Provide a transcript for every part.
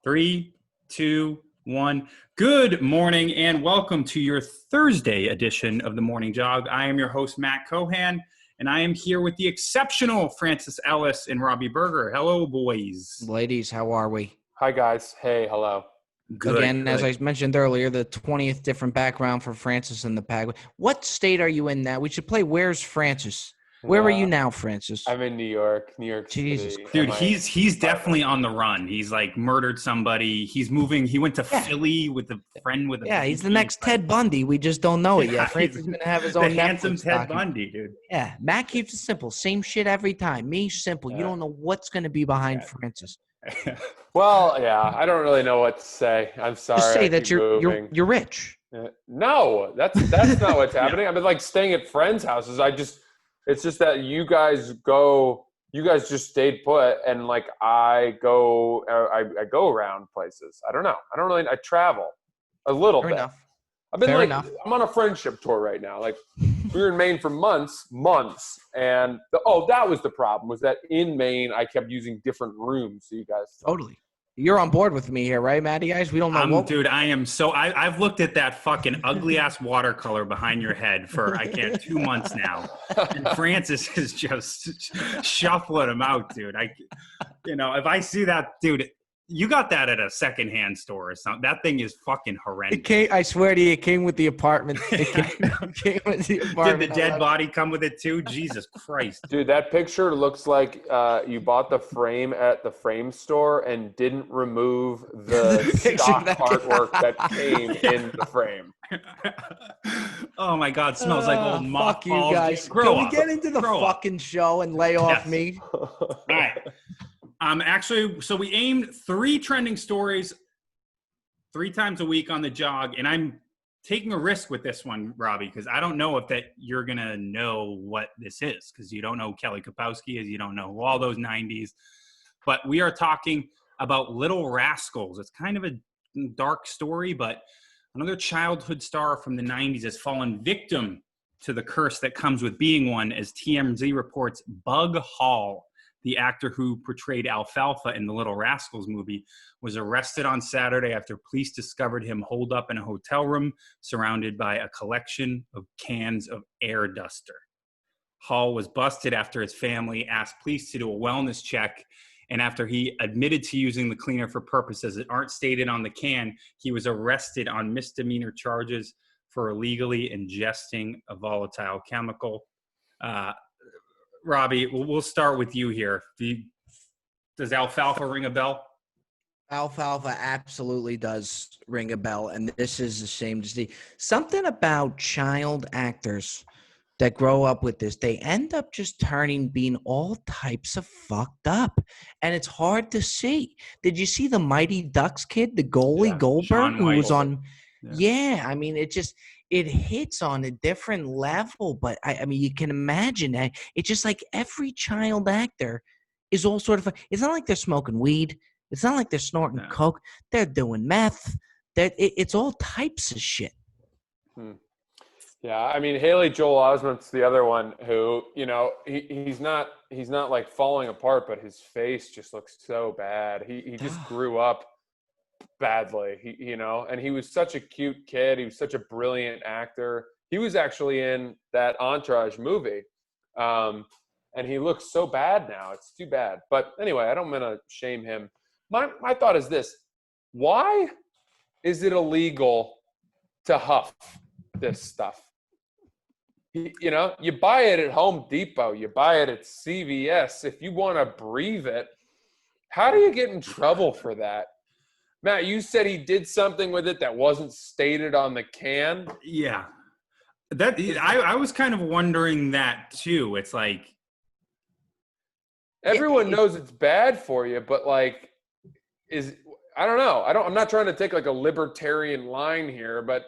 Three, two, one. Good morning and welcome to your Thursday edition of the Morning Jog. I am your host, Matt Cohan, and I am here with the exceptional Francis Ellis and Roethlisberger. Hello, boys. Ladies, how are we? Hi, guys. Hey, hello. Good. Again, as I mentioned earlier, the 20th different background for Francis in the pack. What state are you in now? We should play Where's Francis? Where are you now, Francis? I'm in New York Jesus City. Dude, he's definitely on the run. He's like murdered somebody. He's moving. He went to Philly with a friend with a Yeah, he's the next Ted Bundy. We just don't know it yet. Francis is going to have his own the handsome Netflix Ted document. Bundy, dude. Yeah, Matt keeps it simple. Same shit every time. Me, simple. You don't know what's going to be behind Francis. Well, yeah, I don't really know what to say. I'm sorry. Just say that you're rich. No, that's not what's happening. I've been like staying at friends' houses. It's just that you guys just stayed put, and like I go around places. I don't know. I travel a little bit. Enough. I've been Fair like, enough. I'm on a friendship tour right now. Like we were in Maine for months, and that was the problem. Was that in Maine I kept using different rooms. So you guys Totally. You're on board with me here, right, Matty? Guys, we don't know. Dude, I am so. I've looked at that fucking ugly ass watercolor behind your head for 2 months now, and Francis is just shuffling them out, dude. If I see that, dude, you got that at a secondhand store or something. That thing is fucking horrendous. I swear to you, it came with the apartment. It came with the apartment. Did the dead body come with it too? Jesus Christ. Dude, that picture looks like you bought the frame at the frame store and didn't remove the stock artwork that came in the frame. Oh my God, smells like old mothballs. Fuck you guys. Can we get into the fucking show and lay off me? All right. So we aimed 3 trending stories 3 times a week on the jog, and I'm taking a risk with this one, Robbie, because I don't know if you're going to know what this is, because you don't know who Kelly Kapowski is, you don't know who all those 90s, but we are talking about Little Rascals. It's kind of a dark story, but another childhood star from the 90s has fallen victim to the curse that comes with being one, as TMZ reports. Bug Hall, the actor who portrayed Alfalfa in the Little Rascals movie, was arrested on Saturday after police discovered him holed up in a hotel room surrounded by a collection of cans of air duster. Hall was busted after his family asked police to do a wellness check, and after he admitted to using the cleaner for purposes that aren't stated on the can, he was arrested on misdemeanor charges for illegally ingesting a volatile chemical. Robbie, we'll start with you here. Does Alfalfa ring a bell? Alfalfa absolutely does ring a bell, and this is a shame to see. Something about child actors that grow up with this, they end up just being all types of fucked up, and it's hard to see. Did you see the Mighty Ducks kid, the goalie, Goldberg, who was on? Yeah, I mean, it hits on a different level, but I mean, you can imagine that. It's just like every child actor is all sort of. It's not like they're smoking weed. It's not like they're snorting coke. They're doing meth. It's all types of shit. Yeah, I mean, Haley Joel Osment's the other one who, he's not like falling apart, but his face just looks so bad. He just grew up badly, and he was such a cute kid. He was such a brilliant actor. He was actually in that Entourage movie, and he looks so bad now. It's too bad. But anyway, I don't want to shame him. My thought is this: why is it illegal to huff this stuff? You buy it at Home Depot, you buy it at CVS. If you want to breathe it, how do you get in trouble for that? Matt, you said he did something with it that wasn't stated on the can. Yeah. I was kind of wondering that too. It's like everyone knows it's bad for you, but like I don't know. I'm not trying to take like a libertarian line here, but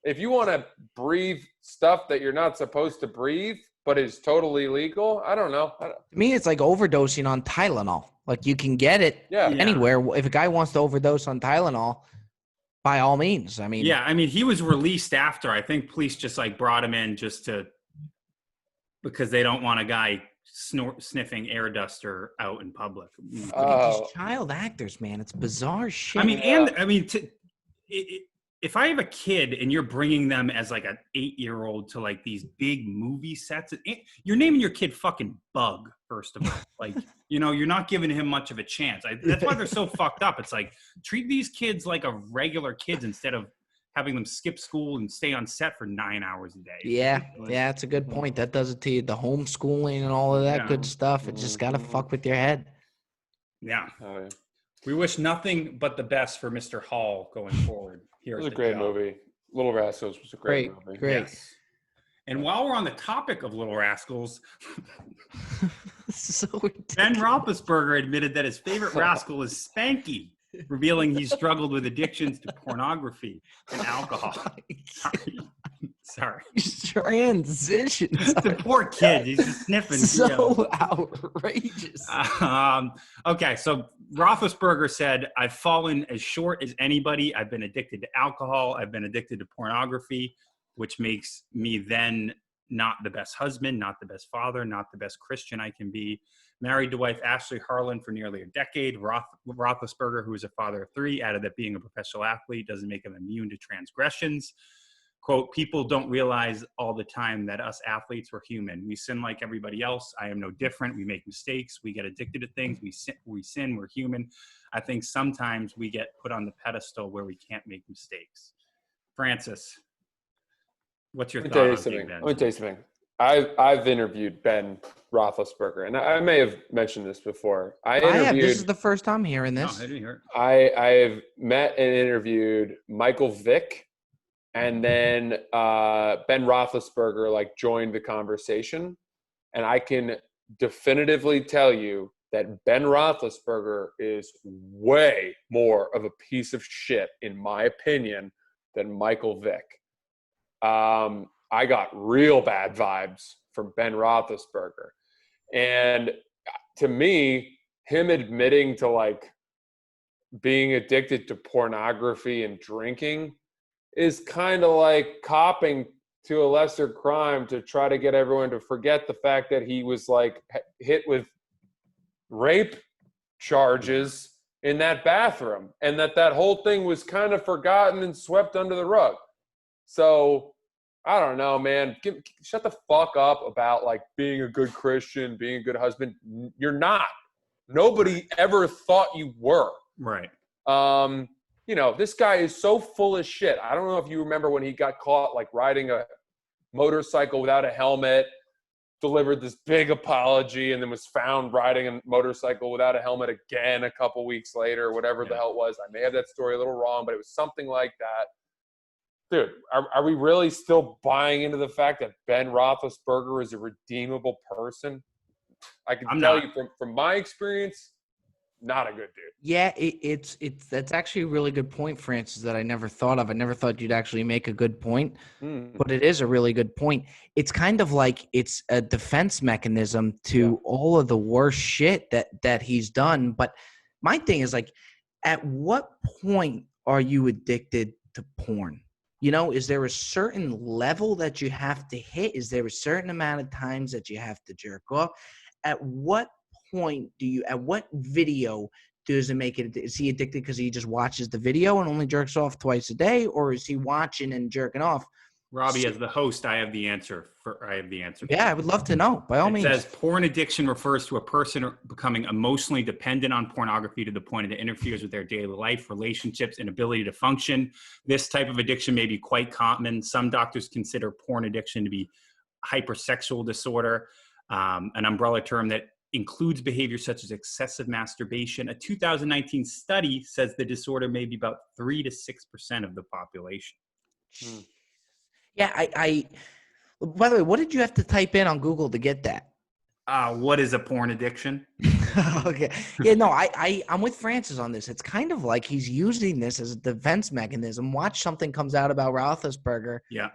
if you want to breathe stuff that you're not supposed to breathe, but is totally legal, I don't know. To me, it's like overdosing on Tylenol. Like, you can get it anywhere. If a guy wants to overdose on Tylenol, by all means. I mean, he was released after. I think police just like brought him in because they don't want a guy sniffing air duster out in public. Oh. These child actors, man, it's bizarre shit. I mean, if I have a kid and you're bringing them as like an 8-year-old to like these big movie sets, you're naming your kid fucking Bug, first of all. Like, you're not giving him much of a chance. That's why they're so fucked up. It's like, treat these kids like a regular kids instead of having them skip school and stay on set for 9 hours a day. Yeah, that's a good point. That does it to you. The homeschooling and all of that good stuff. It just gotta fuck with your head. Yeah. Oh, yeah. We wish nothing but the best for Mr. Hall going forward. It was a great movie. Little Rascals was a great movie. Great. Yes. And while we're on the topic of Little Rascals, So Ben Roethlisberger admitted that his favorite rascal is Spanky, revealing he struggled with addictions to pornography and alcohol. Sorry. Transitions. The poor kid. He's just sniffing. So outrageous. Okay, so Roethlisberger said, I've fallen as short as anybody. I've been addicted to alcohol. I've been addicted to pornography, which makes me then not the best husband, not the best father, not the best Christian I can be. Married to wife Ashley Harlan for nearly a decade. Roethlisberger, who is a father of 3, added that being a professional athlete doesn't make him immune to transgressions. Quote, people don't realize all the time that us athletes, we're human. We sin like everybody else. I am no different. We make mistakes. We get addicted to things. We sin. We're human. I think sometimes we get put on the pedestal where we can't make mistakes. Francis, what's your thought on Ben? Let me tell you something. I've interviewed Ben Roethlisberger, and I may have mentioned this before. This is the first time hearing this. No, I didn't hear it. I have met and interviewed Michael Vick, and then Ben Roethlisberger joined the conversation, and I can definitively tell you that Ben Roethlisberger is way more of a piece of shit, in my opinion, than Michael Vick. I got real bad vibes from Ben Roethlisberger, and to me, him admitting to being addicted to pornography and drinking is kind of like copping to a lesser crime to try to get everyone to forget the fact that he was hit with rape charges in that bathroom, and that whole thing was kind of forgotten and swept under the rug. So I don't know, man. Shut the fuck up about being a good Christian, being a good husband. You're not. Nobody ever thought you were. Right. This guy is so full of shit. I don't know if you remember when he got caught riding a motorcycle without a helmet, delivered this big apology, and then was found riding a motorcycle without a helmet again a couple weeks later, whatever the hell it was. I may have that story a little wrong, but it was something like that. Dude, are we really still buying into the fact that Ben Roethlisberger is a redeemable person? I can tell you from my experience, not a good dude. Yeah, that's actually a really good point, Francis, that I never thought of. I never thought you'd actually make a good point, but it is a really good point. It's kind of like it's a defense mechanism to all of the worst shit that he's done. But my thing is at what point are you addicted to porn? Is there a certain level that you have to hit? Is there a certain amount of times that you have to jerk off? At what point at what video does it make it? Is he addicted because he just watches the video and only jerks off twice a day? Or is he watching and jerking off? Robbie, as the host, I have the answer. Yeah, I would love to know. By all means. It says porn addiction refers to a person becoming emotionally dependent on pornography to the point that it interferes with their daily life, relationships, and ability to function. This type of addiction may be quite common. Some doctors consider porn addiction to be hypersexual disorder, an umbrella term that includes behavior such as excessive masturbation. A 2019 study says the disorder may be about 3 to 6% of the population. Yeah, I by the way, what did you have to type in on Google to get that? What is a porn addiction? Okay. Yeah, no, I'm with Francis on this. It's kind of like he's using this as a defense mechanism. Watch something comes out about Roethlisberger. Yeah.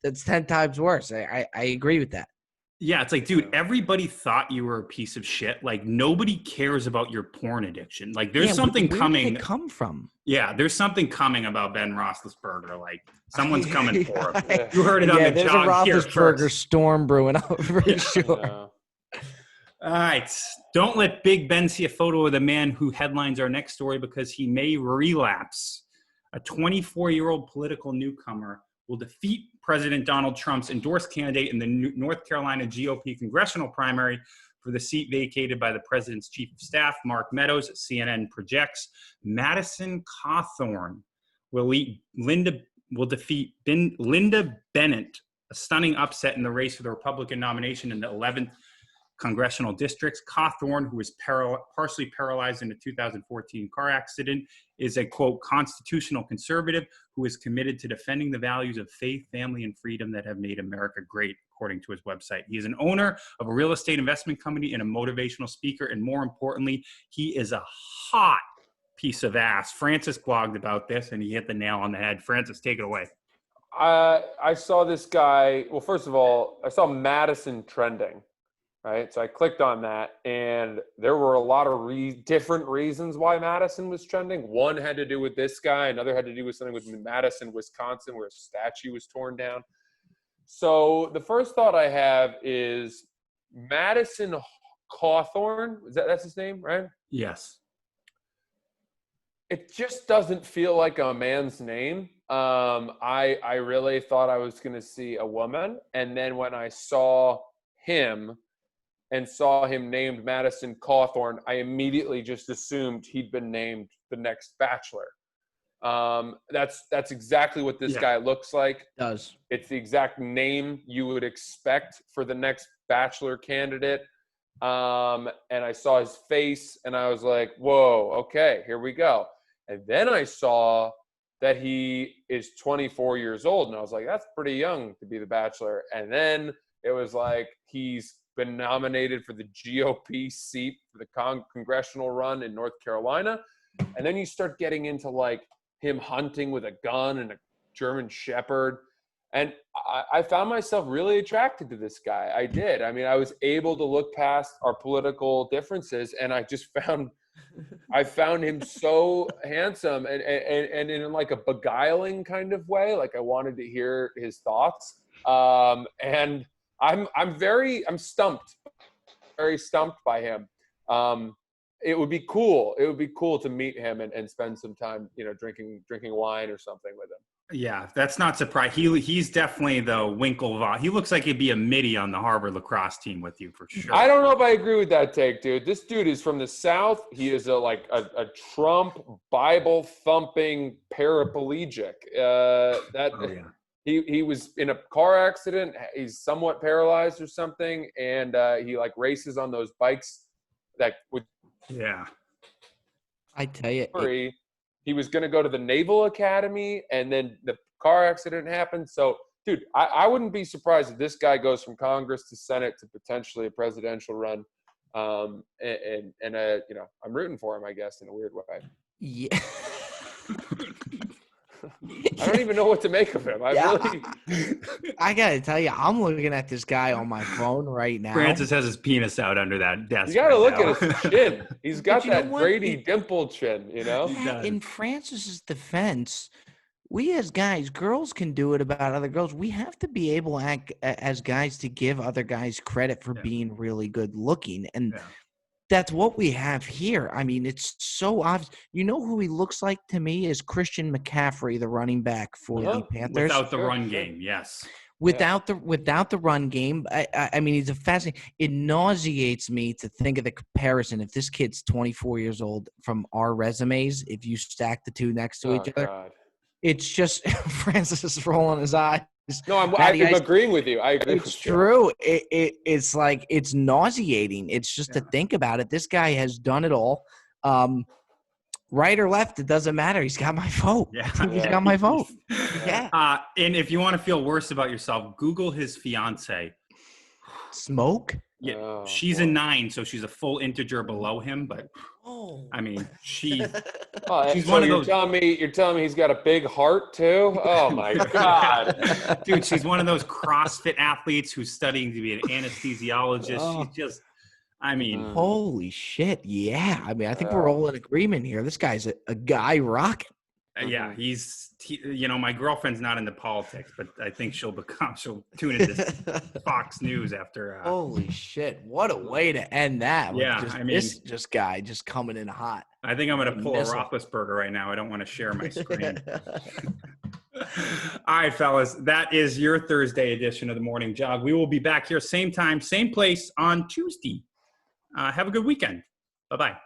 That's 10 times worse. I agree with that. Yeah, it's dude, everybody thought you were a piece of shit. Nobody cares about your porn addiction. There's something coming. Where did it come from? Yeah, there's something coming about Ben Roethlisberger. Someone's coming for him. You heard it on the there's JOG a here Roethlisberger first. storm brewing out for sure. No. All right. Don't let Big Ben see a photo of the man who headlines our next story because he may relapse. A 24-year-old political newcomer will defeat President Donald Trump's endorsed candidate in the North Carolina GOP congressional primary for the seat vacated by the president's chief of staff, Mark Meadows. CNN projects Madison Cawthorn will defeat Linda Bennett, a stunning upset in the race for the Republican nomination in the 11th congressional districts. Cawthorn, who was partially paralyzed in a 2014 car accident, is a, quote, constitutional conservative who is committed to defending the values of faith, family, and freedom that have made America great, according to his website. He is an owner of a real estate investment company and a motivational speaker, and more importantly, he is a hot piece of ass. Francis blogged about this, and he hit the nail on the head. Francis, take it away. I saw this guy. Well, first of all, I saw Madison trending. Right. So I clicked on that, and there were a lot of different reasons why Madison was trending. One had to do with this guy. Another had to do with something with Madison, Wisconsin, where a statue was torn down. So the first thought I have is Madison Cawthorn. That's his name, right? Yes. It just doesn't feel like a man's name. I really thought I was going to see a woman. And then when I saw him and saw him named Madison Cawthorn, I immediately just assumed he'd been named the next Bachelor. That's exactly what this guy looks like. Does. It's the exact name you would expect for the next Bachelor candidate. And I saw his face, and I was like, whoa, okay, here we go. And then I saw that he is 24 years old, and I was like, that's pretty young to be the Bachelor. And then it was like he's been nominated for the GOP seat for the congressional run in North Carolina. And then you start getting into like him hunting with a gun and a German Shepherd. And I found myself really attracted to this guy. I did. I mean, I was able to look past our political differences, and I just I found him so handsome and in like a beguiling kind of way. Like I wanted to hear his thoughts. And I'm stumped, very stumped by him. It would be cool. It would be cool to meet him and spend some time, drinking wine or something with him. Yeah, that's not surprising. He's definitely the Winklevoss. He looks like he'd be a midi on the Harvard lacrosse team with you for sure. I don't know if I agree with that take, dude. This dude is from the South. He is a Trump Bible thumping paraplegic. He was in a car accident. He's somewhat paralyzed or something, and he like races on those bikes that would. Yeah, I tell you, he was going to go to the Naval Academy, and then the car accident happened. So, dude, I wouldn't be surprised if this guy goes from Congress to Senate to potentially a presidential run. I'm rooting for him, I guess, in a weird way. Yeah. I don't even know what to make of him. I gotta tell you, I'm looking at this guy on my phone right now. Francis has his penis out under that desk. You gotta look at his chin. He's got that Brady dimple chin, Yeah, in Francis's defense, we as guys, girls can do it about other girls. We have to be able as guys to give other guys credit for being really good looking. And that's what we have here. I mean, it's so obvious. You know who he looks like to me is Christian McCaffrey, the running back for the Panthers. Without the run game, yes. Without the run game, I mean, he's a fascinating. It nauseates me to think of the comparison. If this kid's 24 years old, from our resumes, if you stack the two next to each other, it's just Francis is rolling his eyes. No, I'm agreeing with you. I agree. It's true. It's like it's nauseating. It's just to think about it. This guy has done it all. Right or left, it doesn't matter. He's got my vote. Yeah. He's got my vote. Yeah. And if you want to feel worse about yourself, Google his fiance. Smoke? Yeah, she's a 9, so she's a full integer below him. But I mean, she's one of those. You're telling me he's got a big heart too? Oh my god, dude! She's one of those CrossFit athletes who's studying to be an anesthesiologist. She's just, I mean, holy shit! Yeah, I mean, I think we're all in agreement here. This guy's a guy rocking. Yeah, my girlfriend's not into politics, but I think she'll tune into Fox News after. Holy shit! What a way to end that. Yeah, This guy just coming in hot. I think I'm going to pull missile. a Roethlisberger right now. I don't want to share my screen. All right, fellas, that is your Thursday edition of the Morning Jog. We will be back here same time, same place on Tuesday. Have a good weekend. Bye-bye.